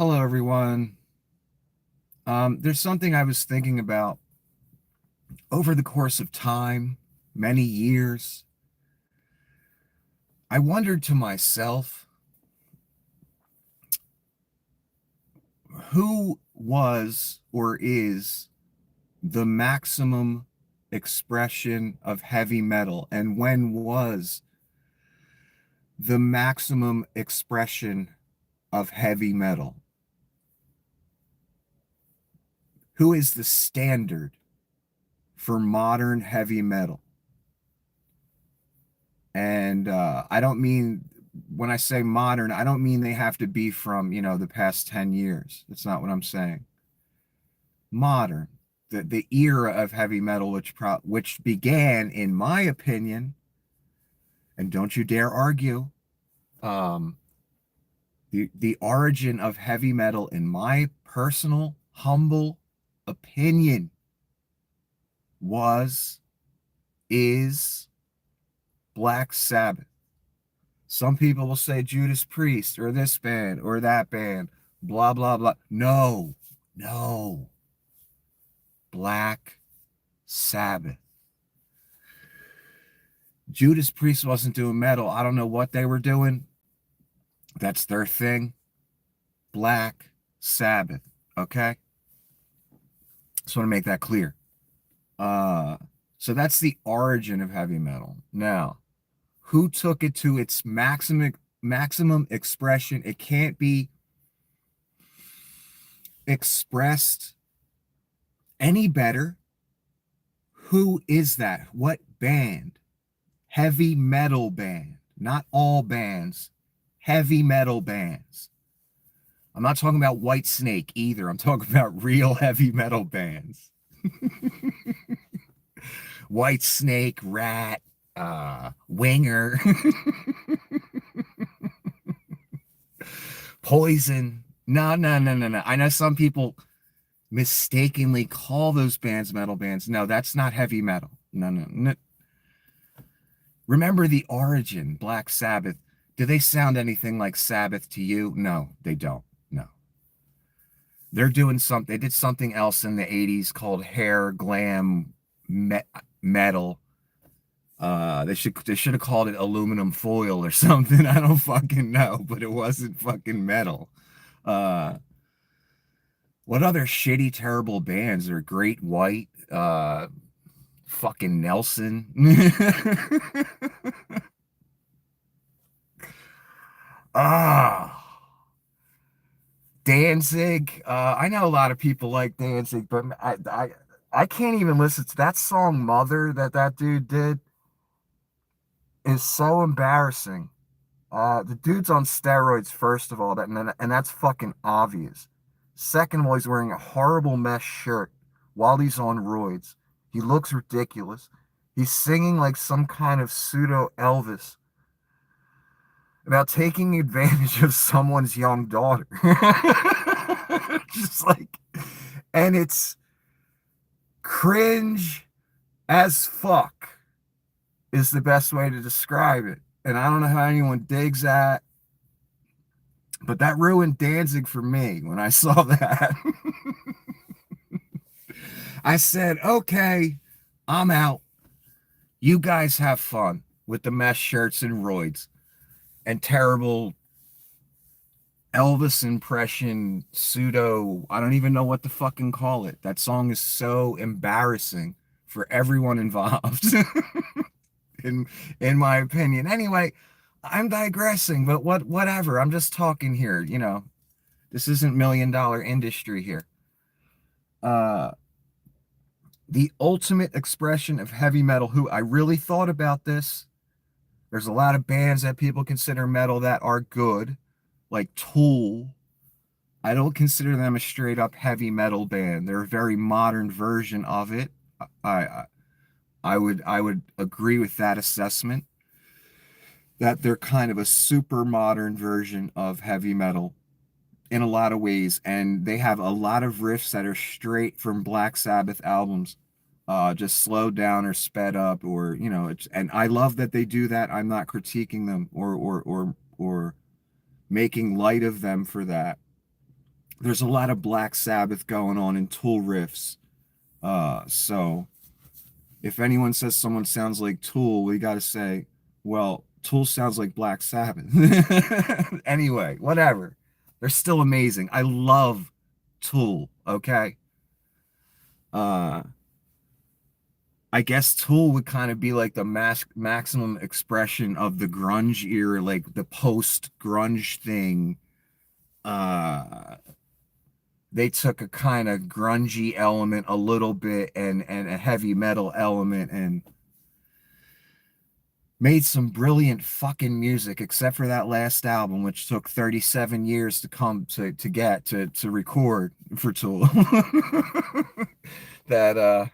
Hello, everyone. There's something I was thinking about over the course of time, many years. I wondered to myself, who was or is the maximum expression of heavy metal, and when was the maximum expression of heavy metal? Who is the standard for modern heavy metal? And I don't mean, when I say modern, I don't mean they have to be from, the past 10 years. That's not what I'm saying. Modern, the era of heavy metal, which began, in my opinion, and don't you dare argue, um, the origin of heavy metal, in my personal, humble opinion, was, is Black Sabbath. Some people will say Judas Priest or this band or that band, blah, blah, blah. No, no. Black Sabbath. Judas Priest wasn't doing metal. I don't know what they were doing. That's their thing. Black Sabbath. Okay. Just want to make that clear. Uh, so that's the origin of heavy metal. Now, who took it to its maximum expression? It can't be expressed any better. Who is that? What band? Heavy metal band. Not all bands. Heavy metal bands. I'm not talking about White Snake either. I'm talking about real heavy metal bands. White Snake, Rat, Winger, Poison. No, no, no, no, no. I know some people mistakenly call those bands metal bands. No, that's not heavy metal. No, no, no. Remember the origin, Black Sabbath. Do they sound anything like Sabbath to you? No, they don't. No. They're doing something. They did something else in the 80s called hair glam metal. They should have called it aluminum foil or something. I don't fucking know, but it wasn't fucking metal. Uh, what other shitty, terrible bands are Great White? Fucking Nelson. Ah, Danzig. I know a lot of people like Danzig, but I can't even listen to that song "Mother" that dude did. Is so embarrassing. The dude's on steroids, first of all, and that's fucking obvious. Second of all, he's wearing a horrible mesh shirt while he's on roids. He looks ridiculous. He's singing like some kind of pseudo Elvis about taking advantage of someone's young daughter. Just like, and it's cringe as fuck is the best way to describe it. And I don't know how anyone digs that, but that ruined Danzig for me when I saw that. I said, okay, I'm out. You guys have fun with the mesh shirts and roids and terrible Elvis impression pseudo. I don't even know what to fucking call it. That song is so embarrassing for everyone involved, in in my opinion. Anyway, I'm digressing, but whatever. I'm just talking here, This isn't $1 million industry here. Uh the ultimate expression of heavy metal, who I really thought about this. There's a lot of bands that people consider metal that are good, like Tool. I don't consider them a straight up heavy metal band. They're a very modern version of it. I I would agree with that assessment, that they're kind of a super modern version of heavy metal in a lot of ways, and they have a lot of riffs that are straight from Black Sabbath albums, just slowed down or sped up, or and I love that they do that. I'm not critiquing them or making light of them for that. there's a lot of Black Sabbath going on in Tool riffs. So if anyone says someone sounds like Tool, we got to say, well, Tool sounds like Black Sabbath. Anyway, whatever. They're still amazing. I love Tool, okay? Uh, I guess Tool would kind of be like the maximum expression of the grunge era, like the post grunge thing. Uh, they took a kind of grungy element a little bit and a heavy metal element and made some brilliant fucking music, except for that last album, which took 37 years to come to record for Tool. That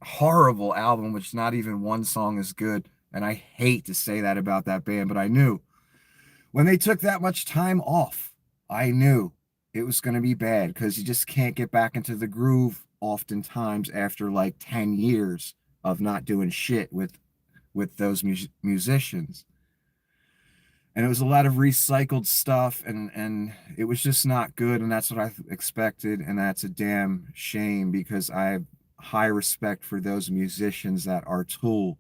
horrible album, which not even one song is good. And I hate to say that about that band, but I knew when they took that much time off, I knew it was going to be bad because you just can't get back into the groove oftentimes after like 10 years of not doing shit with those musicians. And it was a lot of recycled stuff and it was just not good, and that's what I expected, and that's a damn shame because I have high respect for those musicians that are Tool,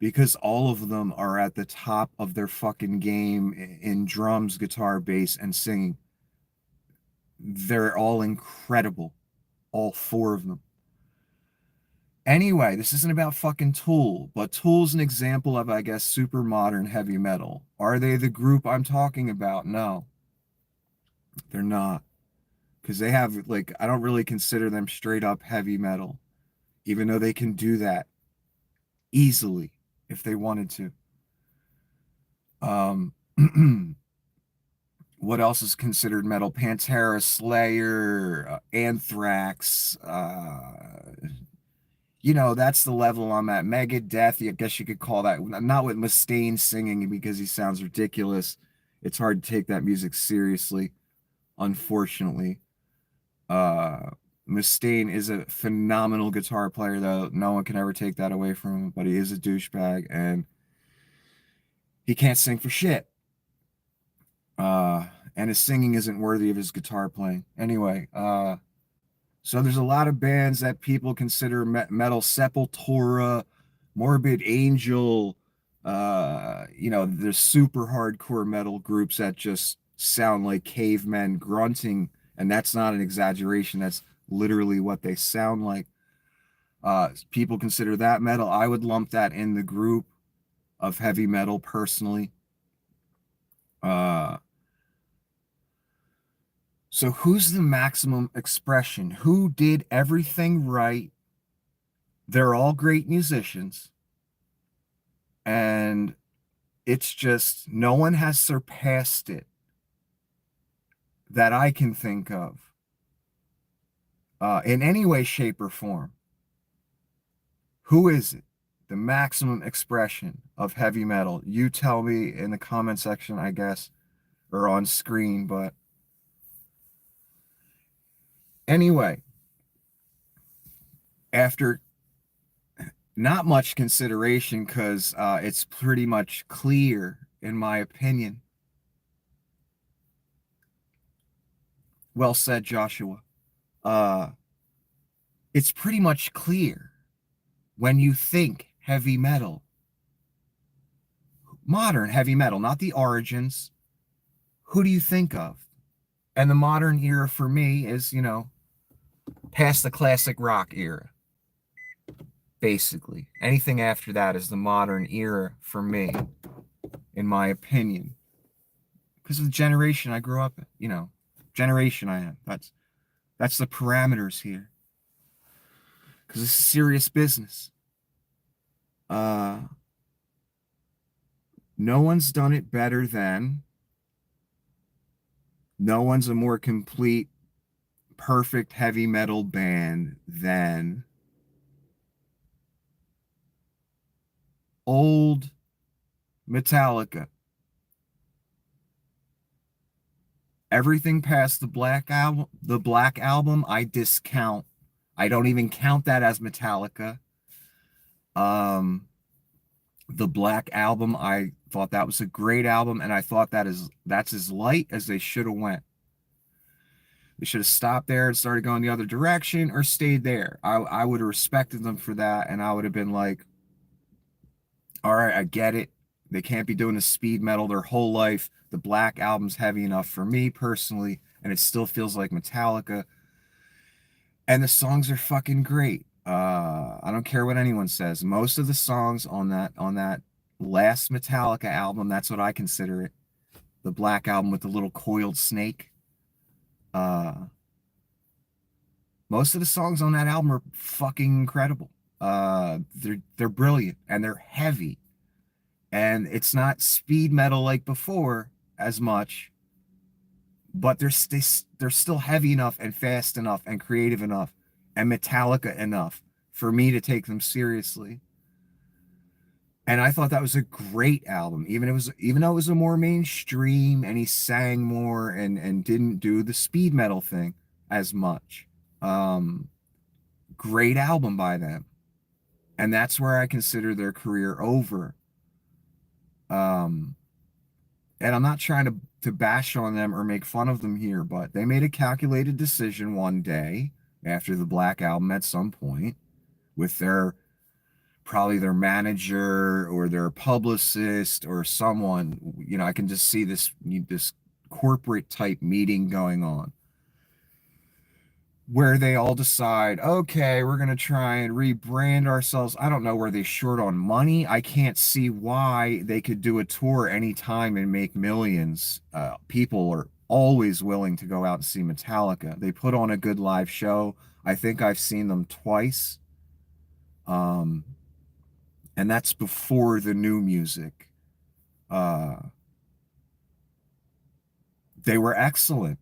because all of them are at the top of their fucking game in drums, guitar, bass, and singing. They're all incredible, all four of them. Anyway, this isn't about fucking Tool, but Tool's an example of, I guess, super modern heavy metal. Are they the group I'm talking about? No, they're not. Because they have, like, I don't really consider them straight up heavy metal, even though they can do that easily if they wanted to. Um, what else is considered metal? Pantera, Slayer, Anthrax. That's the level I'm at. Megadeth, I guess you could call that. Not with Mustaine singing because he sounds ridiculous. It's hard to take that music seriously, unfortunately. Uh, Mustaine is a phenomenal guitar player, though. No one can ever take that away from him, but he is a douchebag and he can't sing for shit. Uh, and his singing isn't worthy of his guitar playing. Anyway, so there's a lot of bands that people consider metal. Sepultura, Morbid Angel. There's super hardcore metal groups that just sound like cavemen grunting, and that's not an exaggeration. That's literally what they sound like. People consider that metal. I would lump that in the group of heavy metal personally. Uh, so who's the maximum expression? Who did everything right? They're all great musicians, and it's just no one has surpassed it that I can think of in any way, shape, or form. Who is it? The maximum expression of heavy metal. You tell me in the comment section, I guess, or on screen. But anyway, after not much consideration, because it's pretty much clear, in my opinion. Well said, Joshua. Uh, it's pretty much clear when you think heavy metal, modern heavy metal, not the origins. Who do you think of? And the modern era for me is, past the classic rock era. Basically, anything after that is the modern era for me, in my opinion, because of the generation I grew up in. Generation I am. That's the parameters here, because it's serious business. No one's done it better than. No one's a more complete, perfect heavy metal band than old Metallica. Everything past the Black Album, I discount. I don't even count that as Metallica. Um, the Black Album, I thought that was a great album, and I thought that's as light as they should have went. They should have stopped there and started going the other direction or stayed there. I would have respected them for that, and I would have been like, all right, I get it. They can't be doing the speed metal their whole life. The Black Album's heavy enough for me personally, and it still feels like Metallica. And the songs are fucking great. I don't care what anyone says. Most of the songs on that last Metallica album, that's what I consider it. The Black Album with the little coiled snake. Uh, Most of the songs on that album are fucking incredible. They're brilliant and they're heavy, and it's not speed metal like before as much, but they're still heavy enough and fast enough and creative enough and Metallica enough for me to take them seriously. And I thought that was a great album, even though it was a more mainstream and he sang more and didn't do the speed metal thing as much. Um, Great album by them. And that's where I consider their career over. Um, and I'm not trying to bash on them or make fun of them here, but they made a calculated decision one day after the Black Album at some point with their probably their manager or their publicist or someone, I can just see this corporate type meeting going on where they all decide, okay, we're going to try and rebrand ourselves. I don't know, where they short on money. I can't see why they could do a tour anytime and make millions. People are always willing to go out and see Metallica. They put on a good live show. I think I've seen them twice. Um, and that's before the new music. Uh, they were excellent.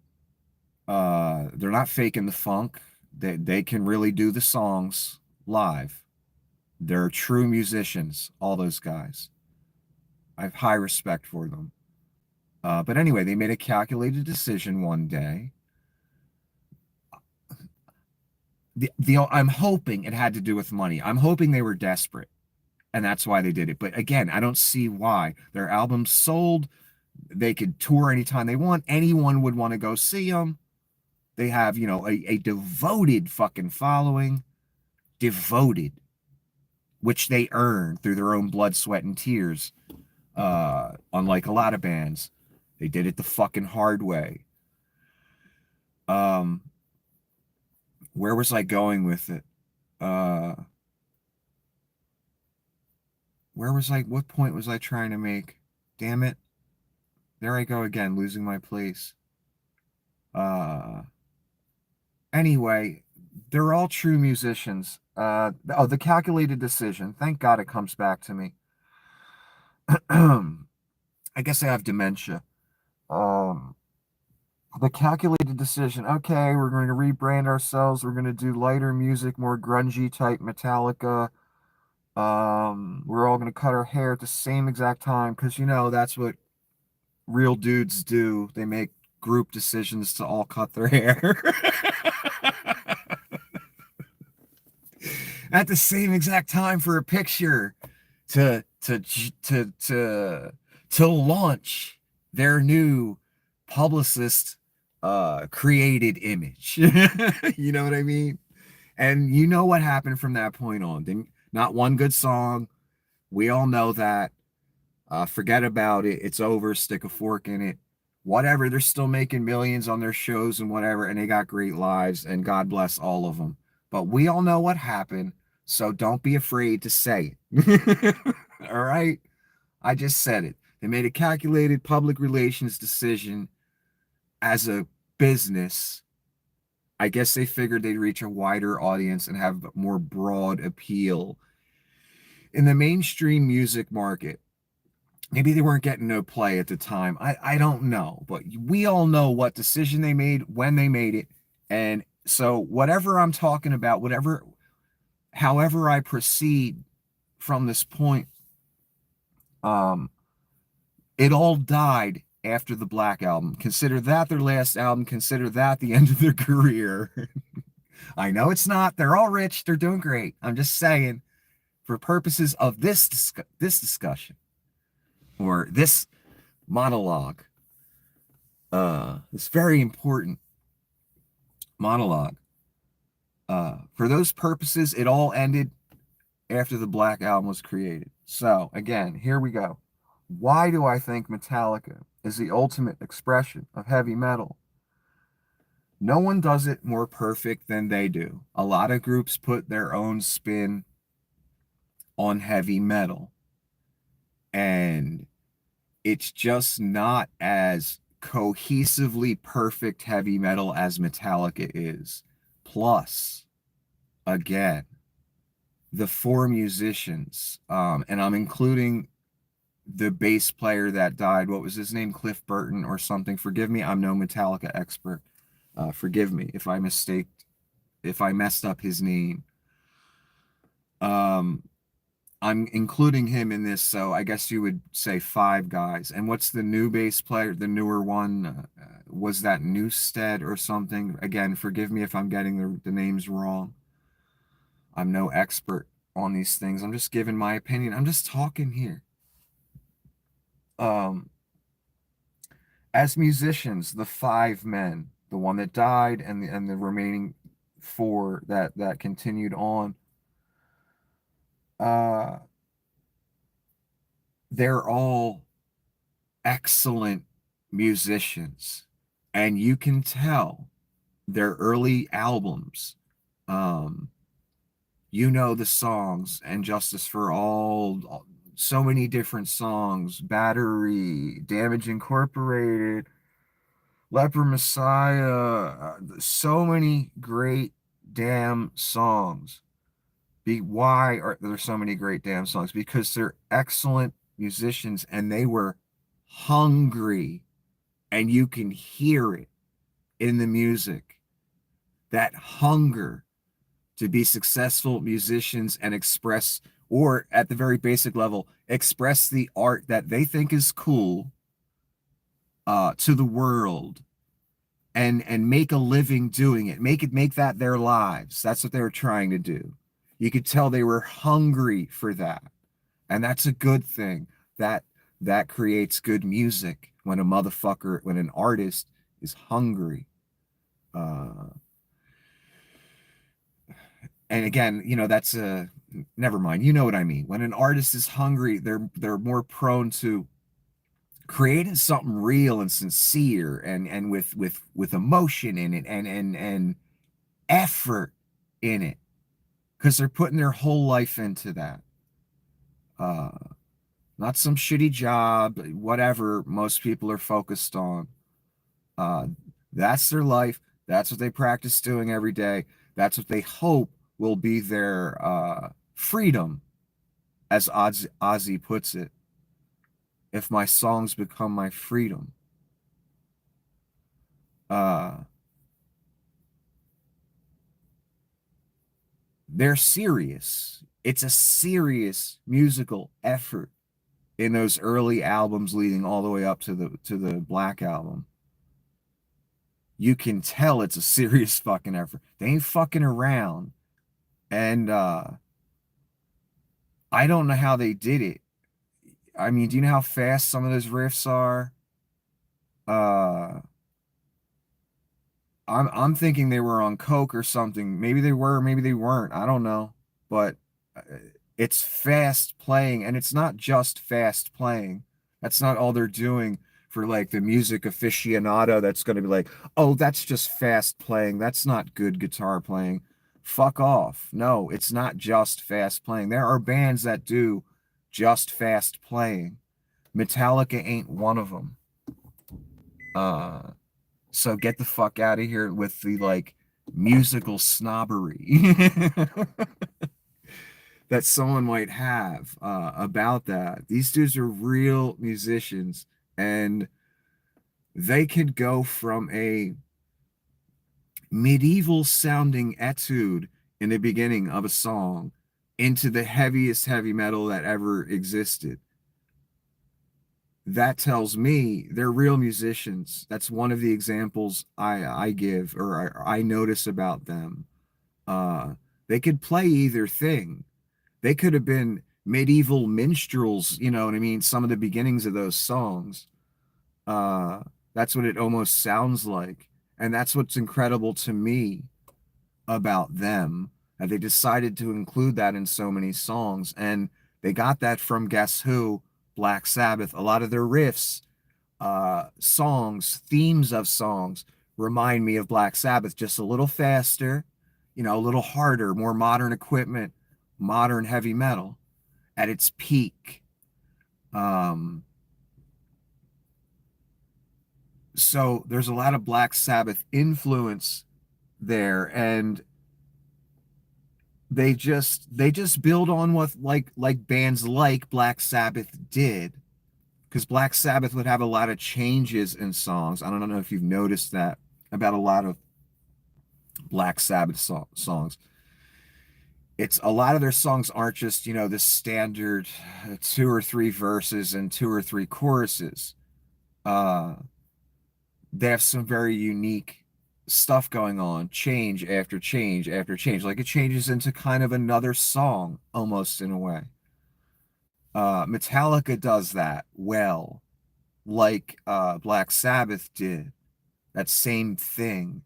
They're not faking the funk. They can really do the songs live. They're true musicians, all those guys. I have high respect for them. But anyway, they made a calculated decision one day. I'm hoping it had to do with money. I'm hoping they were desperate, and that's why they did it. But again, I don't see why. Their albums sold. They could tour anytime they want. Anyone would want to go see them. They have, a devoted fucking following. Devoted. Which they earn through their own blood, sweat, and tears. Unlike a lot of bands. They did it the fucking hard way. Where was I going with it? What point was I trying to make? Damn it. There I go again, losing my place. Anyway, they're all true musicians. The calculated decision. Thank God it comes back to me. I guess I have dementia. The calculated decision. Okay, we're going to rebrand ourselves. We're going to do lighter music, more grungy type Metallica. We're all going to cut our hair at the same exact time because that's what real dudes do. They make group decisions to all cut their hair at the same exact time for a picture to launch their new publicist created image. You know what I mean? And you know what happened from that point on. Not one good song. We all know that. Forget about it. It's over. Stick a fork in it. Whatever. They're still making millions on their shows and whatever, and they got great lives, and God bless all of them. But we all know what happened, so don't be afraid to say it. All right? I just said it. They made a calculated public relations decision as a business. I guess they figured they'd reach a wider audience and have more broad appeal in the mainstream music market. Maybe they weren't getting no play at the time. I don't know, but we all know what decision they made when they made it. And so whatever I'm talking about, however I proceed from this point, it all died after the Black Album. Consider that their last album. Consider that the end of their career. I know it's not. They're all rich. They're doing great. I'm just saying, for purposes of this discussion or this monologue, it's very important monologue. For those purposes, it all ended after the Black Album was created. So, again, here we go. Why do I think Metallica is the ultimate expression of heavy metal? No one does it more perfect than they do. A lot of groups put their own spin on heavy metal, and it's just not as cohesively perfect heavy metal as Metallica is. Plus, again, the four musicians, and I'm including the bass player that died. What was his name? Cliff Burton or something. Forgive me, I'm no Metallica expert. Forgive me if I messed up his name. Um, I'm including him in this, so I guess you would say five guys. And what's the new bass player, the newer one? Was that Newstead or something? Again, forgive me if I'm getting the names wrong. I'm no expert on these things. I'm just giving my opinion. I'm just talking here. Um, as musicians, the five men, the one that died and the remaining four that continued on, uh, they're all excellent musicians, and you can tell their early albums. Um, you know the songs and Justice for All, so many different songs, Battery, Damage Incorporated, Leper Messiah, so many great damn songs. Why are there so many great damn songs? Because they're excellent musicians and they were hungry, and you can hear it in the music. That hunger to be successful musicians and express, or at the very basic level, express the art that they think is cool to the world, and make a living doing it. Make that their lives. That's what they were trying to do. You could tell they were hungry for that. And that's a good thing. That that creates good music when when an artist is hungry. Uh, and again, that's a never mind. You know what I mean. When an artist is hungry, they're more prone to creating something real and sincere and with emotion in it and effort in it, because they're putting their whole life into that. Uh, Not some shitty job, whatever most people are focused on. Uh, that's their life. That's what they practice doing every day. That's what they hope will be their freedom, as Ozzy puts it. If my songs become my freedom. Uh, they're serious. It's a serious musical effort in those early albums leading all the way up to the Black Album. You can tell it's a serious fucking effort. They ain't fucking around. And I don't know how they did it. I mean, do you know how fast some of those riffs are? Uh I'm thinking they were on coke or something. Maybe they were, maybe they weren't. I don't know. But uh, it's fast playing, and it's not just fast playing. That's not all they're doing for like the music aficionado that's going to be like, "Oh, that's just fast playing. That's not good guitar playing." Fuck off. No, it's not just fast playing. There are bands that do just fast playing. Metallica ain't one of them. Uh so get the fuck out of here with the like musical snobbery that someone might have about that. These dudes are real musicians, and they could go from a medieval sounding etude in the beginning of a song into the heaviest heavy metal that ever existed. That tells me they're real musicians. That's one of the examples I give, or I notice about them. Uh, they could play either thing. They could have been medieval minstrels, you know what I mean? Some of the beginnings of those songs. Uh, that's what it almost sounds like. And that's what's incredible to me about them, that they decided to include that in so many songs. And they got that from, guess who? Black Sabbath. A lot of their riffs, songs, themes of songs remind me of Black Sabbath, just a little faster, a little harder, more modern equipment, modern heavy metal at its peak. Um, so there's a lot of Black Sabbath influence there, and they just build on what like bands like Black Sabbath did, because Black Sabbath would have a lot of changes in songs. I don't know if you've noticed that about a lot of Black Sabbath songs. It's a lot of their songs aren't just, the standard two or three verses and two or three choruses. Uh, they have some very unique stuff going on, change after change after change. Like it changes into kind of another song almost in a way. Metallica does that well, like Black Sabbath did that same thing.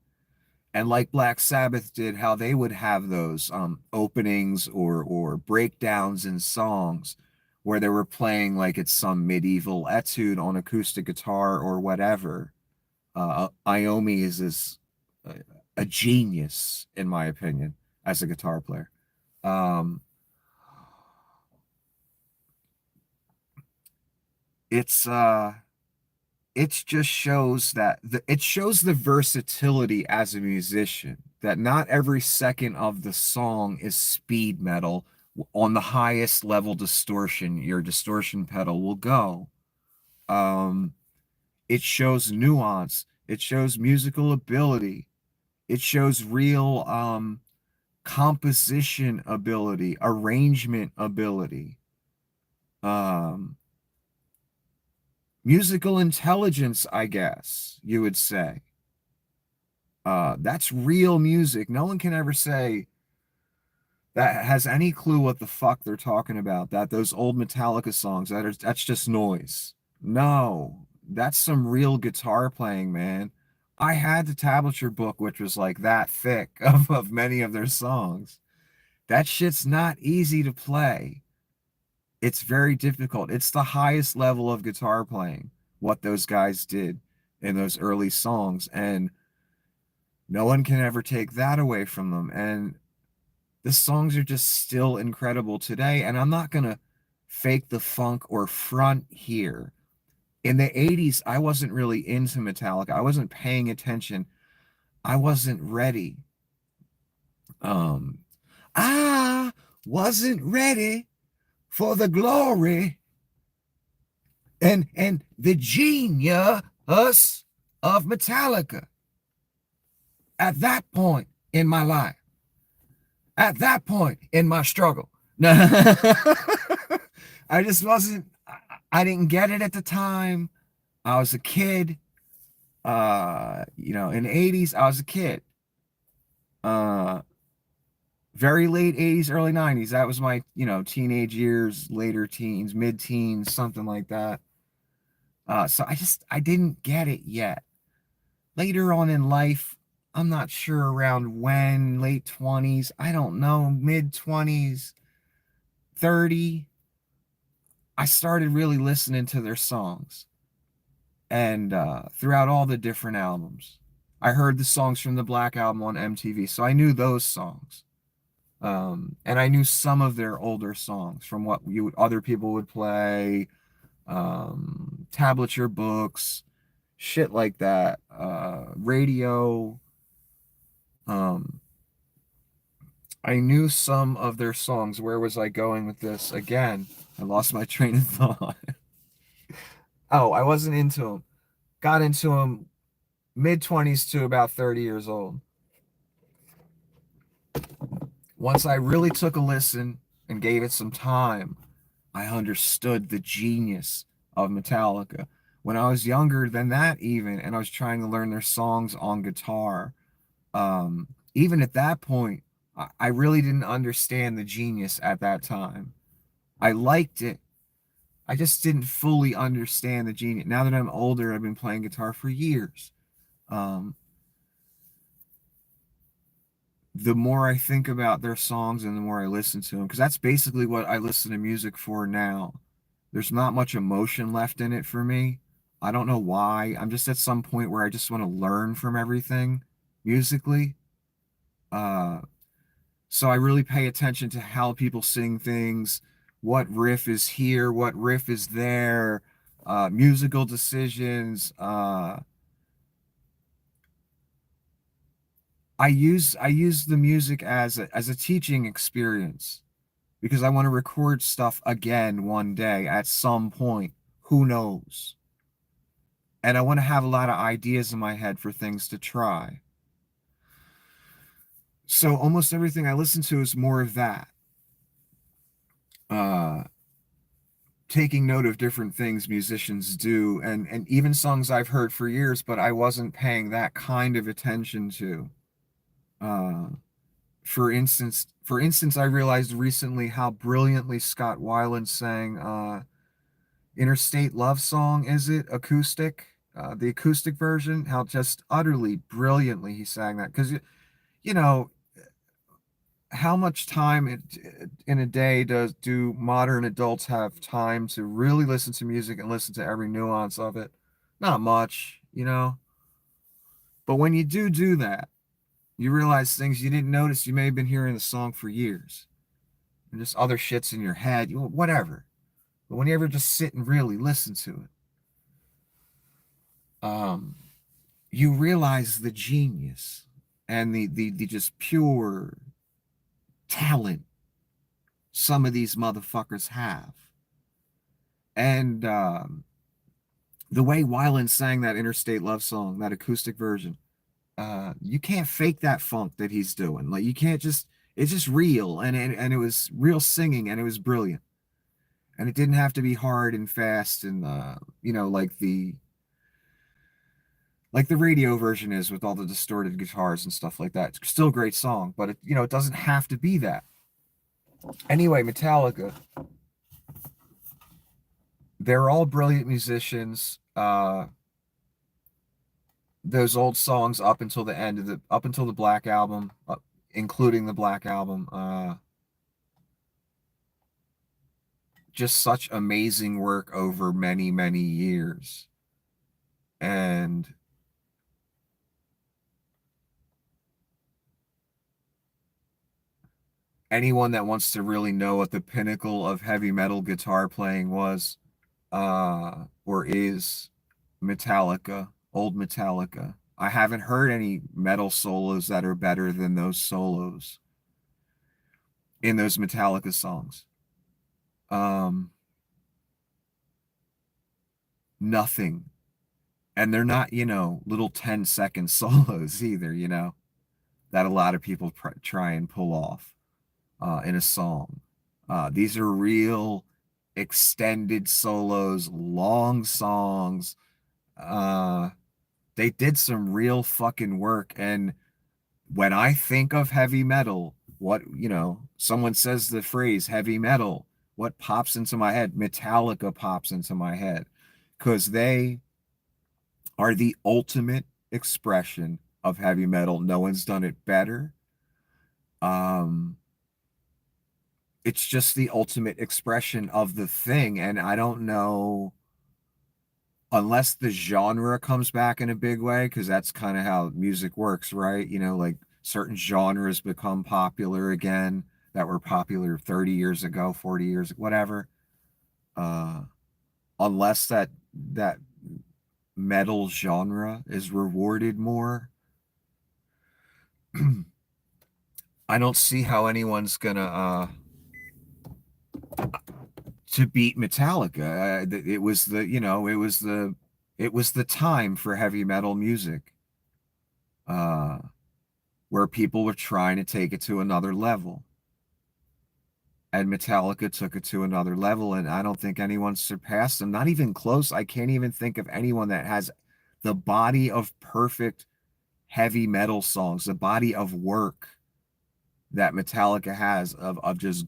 And like Black Sabbath did, how they would have those openings or breakdowns in songs where they were playing like it's some medieval etude on acoustic guitar or whatever. Iommi is a, a genius, in my opinion, as a guitar player. Um, it's it just shows that it shows the versatility as a musician, that not every second of the song is speed metal on the highest level distortion your distortion pedal will go. Um, it shows nuance, it shows musical ability, it shows real composition ability, arrangement ability, um, musical intelligence, I guess you would say. That's real music. No one can ever say that has any clue what the fuck they're talking about. That those old Metallica songs, that's just noise. No, that's some real guitar playing, man. I had the tablature book, which was like that thick of many of their songs. That shit's not easy to play. It's very difficult. It's the highest level of guitar playing, what those guys did in those early songs. And no one can ever take that away from them. And the songs are just still incredible today. And I'm not going to fake the funk or front here. In the 80s, I wasn't really into Metallica. I wasn't paying attention. I wasn't ready. Um, I wasn't ready for the glory and the genius of Metallica at that point in my life, at that point in my struggle. No, I just wasn't, I didn't get it at the time. I was a kid. In the 80s, I was a kid. Uh, Very late 80s, early 90s. That was my, teenage years, later teens, mid-teens, something like that. So I didn't get it yet. Later on in life, I'm not sure around when, late 20s, I don't know, mid 20s, 30, I started really listening to their songs. And throughout all the different albums, I heard the songs from the Black Album on MTV, so I knew those songs. And I knew some of their older songs from what other people would play, tablature books, shit like that, radio. Um, I knew some of their songs. Where was I going with this? Again, I lost my train of thought. Oh, I wasn't into them. Got into them mid 20s to about 30 years old. Once I really took a listen and gave it some time, I understood the genius of Metallica. When I was younger than that, even, and I was trying to learn their songs on guitar, even at that point, I really didn't understand the genius at that time. I liked it. I just didn't fully understand the genius. Now that I'm older, I've been playing guitar for years. Um, the more I think about their songs and the more I listen to them, because that's basically what I listen to music for now. There's not much emotion left in it for me. I don't know why. I'm just at some point where I just want to learn from everything musically. Uh, so I really pay attention to how people sing things, what riff is here, what riff is there, musical decisions. I use the music as a teaching experience because I want to record stuff again one day at some point. Who knows? And I want to have a lot of ideas in my head for things to try. So almost everything I listen to is more of that. Uh, Taking note of different things musicians do, and even songs I've heard for years, but I wasn't paying that kind of attention to. Uh, for instance, I realized recently how brilliantly Scott Weiland sang Interstate Love Song, is it? Acoustic? The acoustic version, how just utterly brilliantly he sang that. Because, you know, how much time in a day do modern adults have time to really listen to music and listen to every nuance of it? Not much, you know. But when you do that, you realize things you didn't notice. You may have been hearing the song for years, and just other shits in your head, whatever. But when you ever just sit and really listen to it, you realize the genius and the just pure talent some of these motherfuckers have. And the way Weiland sang that Interstate Love Song, that acoustic version, you can't fake that funk that he's doing. Like you can't just, it's just real, and it was real singing, and it was brilliant. And it didn't have to be hard and fast and like the radio version is with all the distorted guitars and stuff like that. It's still a great song, but it doesn't have to be that. Anyway, Metallica, they're all brilliant musicians. Those old songs up until the end of the up until the Black Album, including the Black Album, just such amazing work over many, many years. And anyone that wants to really know what the pinnacle of heavy metal guitar playing was, or is, Metallica, old Metallica. I haven't heard any metal solos that are better than those solos in those Metallica songs. Um, Nothing. And they're not, little 10-second solos either, that a lot of people try and pull off in a song. These are real extended solos, long songs. They did some real fucking work. And when I think of heavy metal, someone says the phrase heavy metal, what pops into my head? Metallica pops into my head because they are the ultimate expression of heavy metal. No one's done it better. Um, it's just the ultimate expression of the thing. And I don't know, unless the genre comes back in a big way, because that's kind of how music works, right? Like certain genres become popular again that were popular 30 years ago, 40 years, whatever. Uh, unless that metal genre is rewarded more, I don't see how anyone's gonna to beat Metallica. It was the time for heavy metal music, uh, where people were trying to take it to another level, and Metallica took it to another level, and I don't think anyone surpassed them. Not even close. I can't even think of anyone that has the body of perfect heavy metal songs, the body of work that Metallica has of just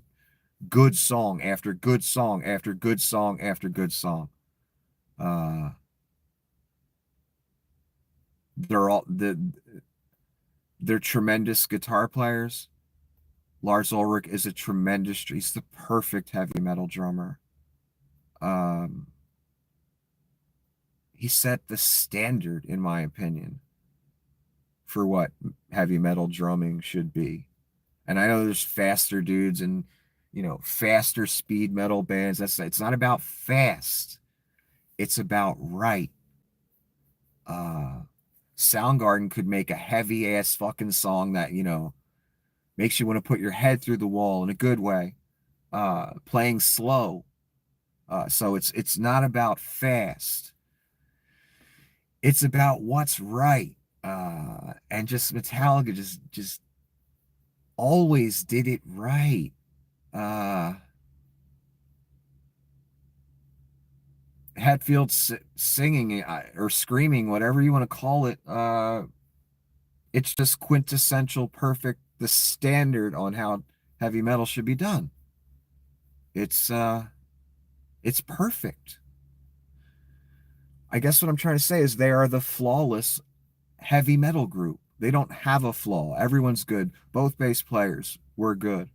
good song after good song after good song after good song. Uh, they're all They're tremendous guitar players. Lars Ulrich is a tremendous, he's the perfect heavy metal drummer. Um, he set the standard, in my opinion, for what heavy metal drumming should be. And I know there's faster dudes and, faster speed metal bands. It's not about fast. It's about right. Uh, Soundgarden could make a heavy ass fucking song that, makes you want to put your head through the wall in a good way. Playing slow. So it's not about fast. It's about what's right. And just Metallica just always did it right. Uh, Hetfield singing or screaming, whatever you want to call it. It's just quintessential, perfect, the standard on how heavy metal should be done. It's uh, it's perfect. I guess what I'm trying to say is they are the flawless heavy metal group. They don't have a flaw. Everyone's good. Both bass players were good.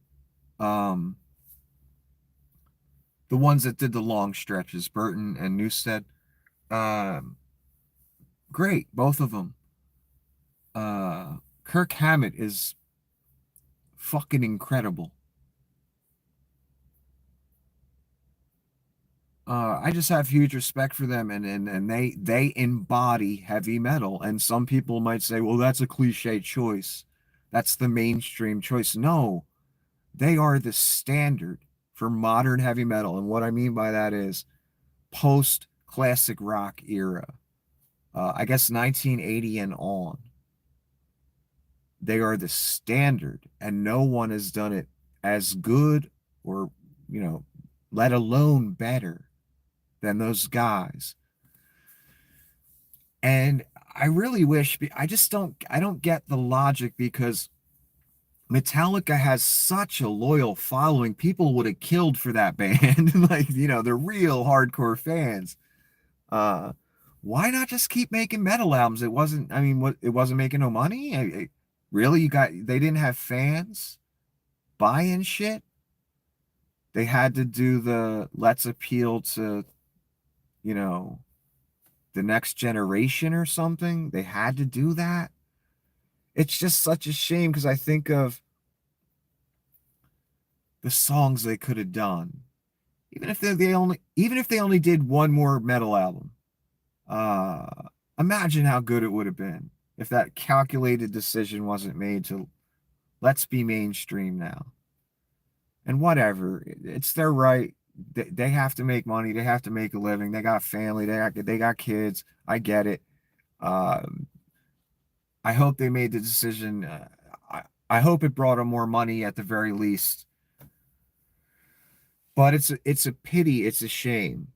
Um, the ones that did the long stretches, Burton and Newsted, um, great, both of them. Kirk Hammett is fucking incredible. I just have huge respect for them, and they embody heavy metal. And some people might say, well, that's a cliche choice. That's the mainstream choice. No, they are the standard for modern heavy metal. And what I mean by that is post classic rock era. I guess 1980 and on. They are the standard, and no one has done it as good or, you know, let alone better than those guys. And I really wish, I don't get the logic because Metallica has such a loyal following. People would have killed for that band. Like, they're real hardcore fans. Uh, why not just keep making metal albums? It wasn't, I mean, it wasn't making no money. Really? They didn't have fans buying shit. They had to do let's appeal to, you know, the next generation or something. They had to do that. It's just such a shame because I think of the songs they could have done. Even if they only did one more metal album. Uh Imagine how good it would have been if that calculated decision wasn't made to let's be mainstream now. And whatever, it's their right. They have to make money. They have to make a living. They got family. They got kids. I get it. Um, I hope they made the decision. I hope it brought them more money at the very least. But it's a pity. It's a shame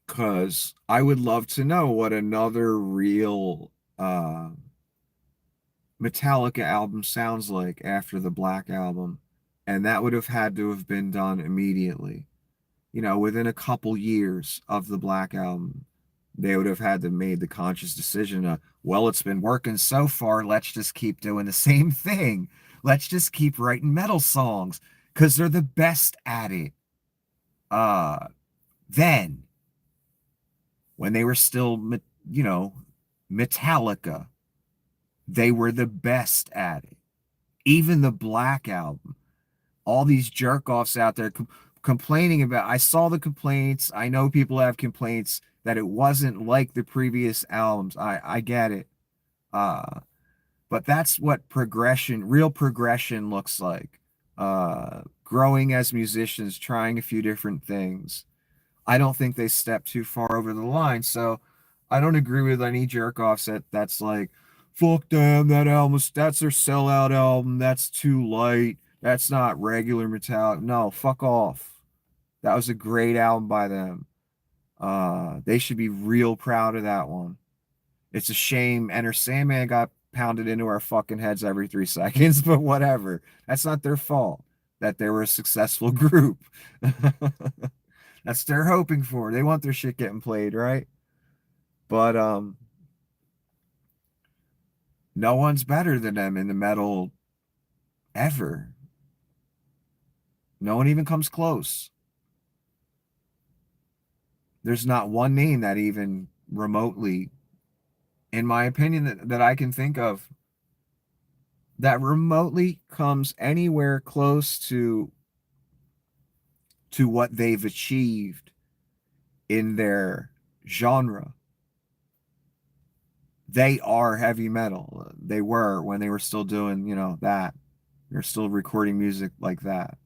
because I would love to know what another real Metallica album sounds like after the Black Album, and that would have had to have been done immediately. Within a couple years of the Black Album, they would have had to made the conscious decision well, it's been working so far, let's just keep doing the same thing. Let's just keep writing metal songs because they're the best at it. Uh, then, when they were still, you know, Metallica, they were the best at it. Even the Black Album, all these jerk offs out there complaining about. I saw the complaints. I know people have complaints that it wasn't like the previous albums. I get it. But that's what real progression looks like. Growing as musicians, trying a few different things. I don't think they stepped too far over the line. So I don't agree with any jerk offs that's like, fuck them, that's their sellout album. That's too light. That's not regular Metallica. No, fuck off. That was a great album by them. They should be real proud of that one. It's a shame Enter Sandman got pounded into our fucking heads every 3 seconds, but whatever. That's not their fault that they were a successful group. That's what they're hoping for. They want their shit getting played, right? But No one's better than them in the metal ever. No one even comes close. There's not one name that even remotely, in my opinion, that I can think of that remotely comes anywhere close to what they've achieved in their genre. They are heavy metal. They were when they were still doing, that. They're still recording music like that.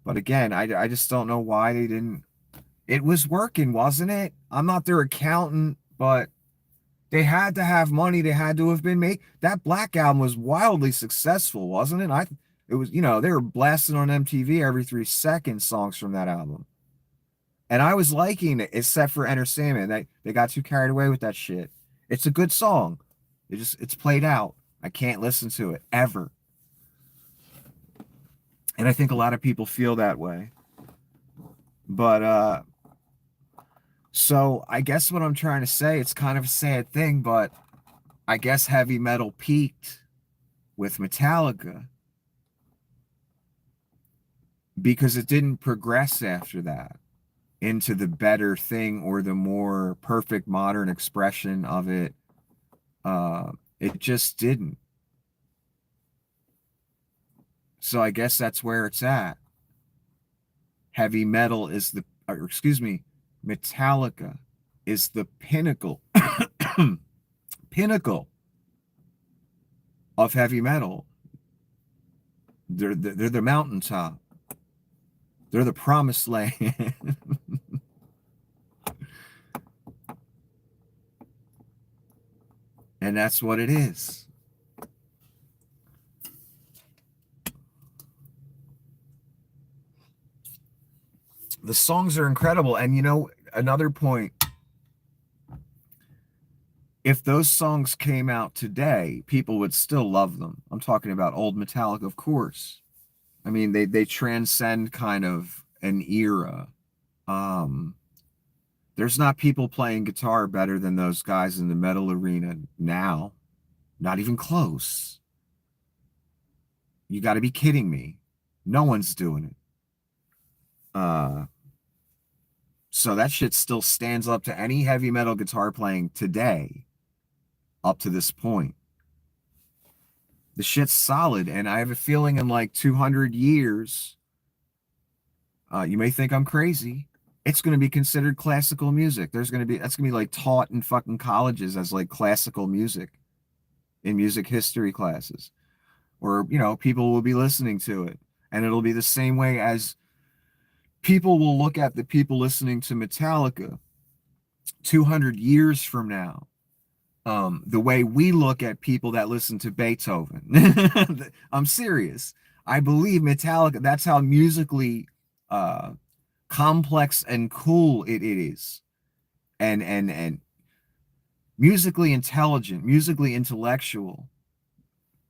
But again, I just don't know why they didn't. It was working, wasn't it? I'm not their accountant, but they had to have money. They had to have been made. That Black Album was wildly successful, wasn't it? It was, they were blasting on MTV every 3 seconds songs from that album. And I was liking it, except for Enter Sandman. They got too carried away with that shit. It's a good song. It's played out. I can't listen to it ever. And I think a lot of people feel that way. But so I guess what I'm trying to say, it's kind of a sad thing, but I guess heavy metal peaked with Metallica because it didn't progress after that into the better thing or the more perfect modern expression of it. It just didn't. So I guess that's where it's at. Heavy metal is Metallica is the pinnacle, pinnacle of heavy metal. They're the mountaintop. They're the promised land. And that's what it is. The songs are incredible. And another point, if those songs came out today, people would still love them. I'm talking about old Metallica, of course. I mean, they transcend kind of an era. There's not people playing guitar better than those guys in the metal arena now. Not even close. You got to be kidding me. No one's doing it. So that shit still stands up to any heavy metal guitar playing today, up to this point. The shit's solid, and I have a feeling in like 200 years, you may think I'm crazy. It's going to be considered classical music. That's going to be like taught in fucking colleges as like classical music in music history classes, or people will be listening to it, and it'll be the same way as people will look at the people listening to Metallica 200 years from now, the way we look at people that listen to Beethoven. I'm serious. I believe Metallica, that's how musically complex and cool it is. And musically intelligent, musically intellectual.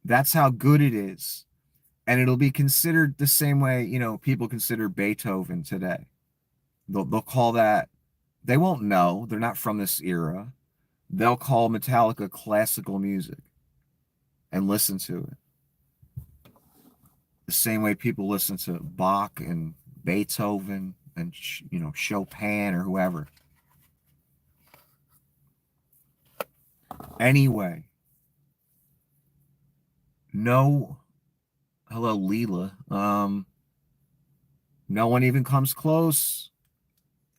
That's how good it is. And it'll be considered the same way, people consider Beethoven today. They'll call that, they won't know. They're not from this era. They'll call Metallica classical music and listen to it. The same way people listen to Bach and Beethoven and, Chopin or whoever. Anyway, no, hello, Leela. No one even comes close.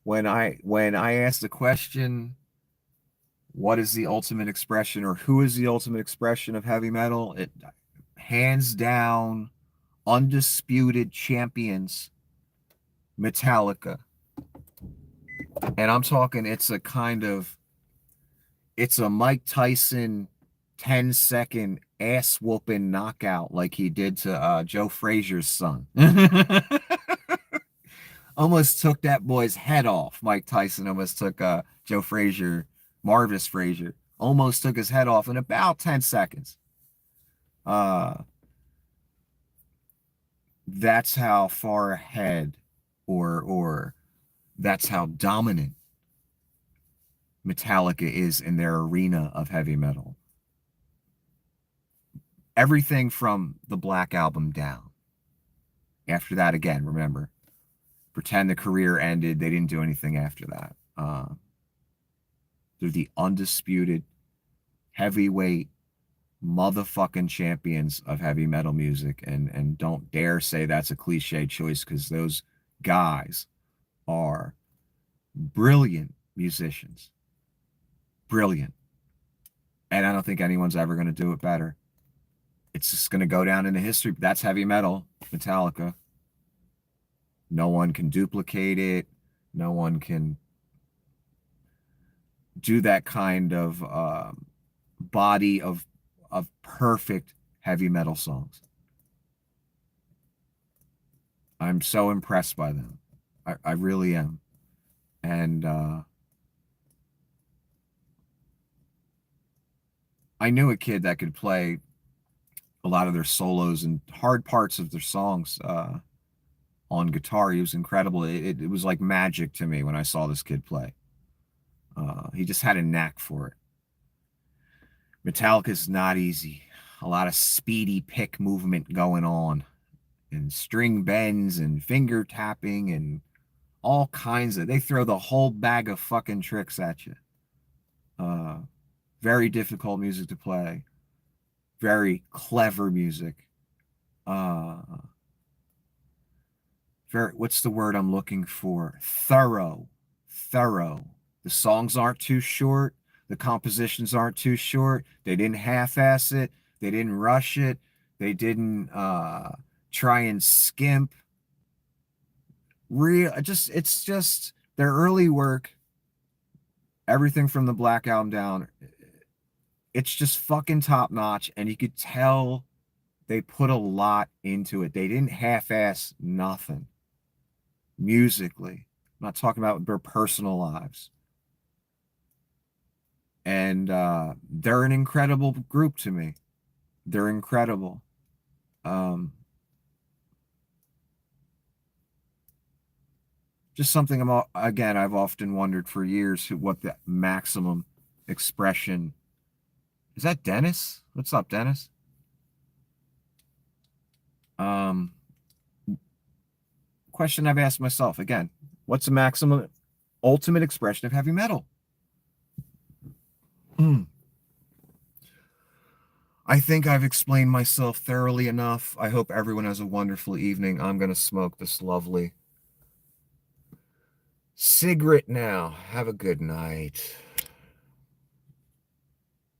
When I ask the question, what is the ultimate expression, or who is the ultimate expression of heavy metal? It hands down, undisputed champions, Metallica. And I'm talking, it's a Mike Tyson 10-second ass whooping knockout like he did to Joe Frazier's son. Almost took that boy's head off. Mike Tyson almost took Joe Frazier, Marvis Frazier, almost took his head off in about 10 seconds. That's how far ahead, or that's how dominant Metallica is in their arena of heavy metal. everything from the Black Album down. After that, again, remember, pretend the career ended. They didn't do anything after that. They're the undisputed heavyweight motherfucking champions of heavy metal music, and don't dare say that's a cliche choice, because those guys are brilliant musicians. Brilliant. And I don't think anyone's ever going to do it better. It's just going to go down into history. That's heavy metal, Metallica. No one can duplicate it. No one can do that kind of body of perfect heavy metal songs. I'm so impressed by them. I really am. And I knew a kid that could play a lot of their solos and hard parts of their songs on guitar. He was incredible. It was like magic to me when I saw this kid play. He just had a knack for it. Metallica's not easy. A lot of speedy pick movement going on, and string bends and finger tapping and all kinds of, they throw the whole bag of fucking tricks at you. Very difficult music to play. Very clever music. What's the word I'm looking for? Thorough. The songs aren't too short. The compositions aren't too short. They didn't half-ass it. They didn't rush it. They didn't try and skimp. It's just their early work. Everything from the Black Album down. It's just fucking top notch, and you could tell they put a lot into it. They didn't half-ass nothing musically. I'm not talking about their personal lives. And they're an incredible group to me. They're incredible. Just something I've often wondered for years what the maximum expression. Is that Dennis? What's up, Dennis? Question I've asked myself again. What's the maximum ultimate expression of heavy metal? I think I've explained myself thoroughly enough. I hope everyone has a wonderful evening. I'm going to smoke this lovely cigarette now. Have a good night.